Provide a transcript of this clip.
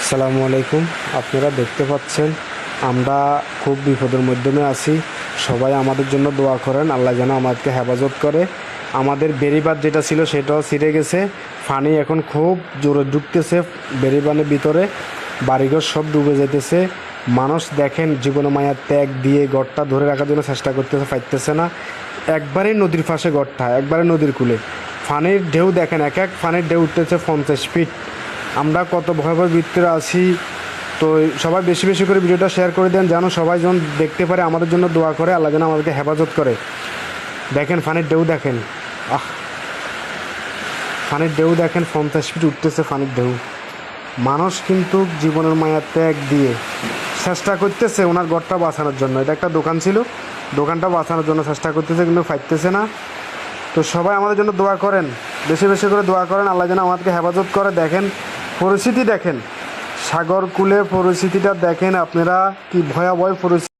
আসসালামু আলাইকুম। আপনারা দেখতে পাচ্ছেন আমরা খুব বিপদের মাধ্যমে আছি। সবাই আমাদের জন্য দোয়া করেন, আল্লাহ যেন আমাদেরকে হেফাজত করে। আমাদের বেড়িবাঁধ যেটা ছিল সেটাও ছিঁড়ে গেছে, পানি এখন খুব জোরে ঢুকতেছে বেড়িবাঁধের ভিতরে, বাড়িঘর সব ডুবে যেতেছে। মানুষ দেখেন জীবনে মায়া ত্যাগ দিয়ে ঘরটা ধরে রাখার জন্য চেষ্টা করতেছে, পাইতেছে না। একবারে নদীর পাশে ঘরটা, একবারে নদীর কূলে। পানির ঢেউ দেখেন, এক এক পানির ঢেউ উঠতেছে 50 ফিট। আমরা কত ভয়াবহ ভিতরে আছি। তো সবাই বেশি বেশি করে ভিডিওটা শেয়ার করে দেন, যেন সবাই যেন দেখতে পারে, আমাদের জন্য দোয়া করে, আল্লাহ যেন আমাদেরকে হেফাজত করে। দেখেন পানির ঢেউ দেখেন, আহ পানির ঢেউ দেখেন, 50 ফিট উঠতেছে পানির ঢেউ। মানুষ কিন্তু জীবনের মায়া ত্যাগ দিয়ে চেষ্টা করতেছে ওনার ঘরটা বাঁচানোর জন্য। এটা একটা দোকান ছিল, দোকানটা বাঁচানোর জন্য চেষ্টা করতেছে, কিন্তু পাইতেছে না। তো সবাই আমাদের জন্য দোয়া করেন, বেশি বেশি করে দোয়া করেন, আল্লাহ যেন আমাদেরকে হেফাজত করে। দেখেন পরিস্থিতি, দেখেন সাগর কূলে পরিস্থিতিটা দেখেন আপনারা, কি ভয়াবহ পরিস্থিতি।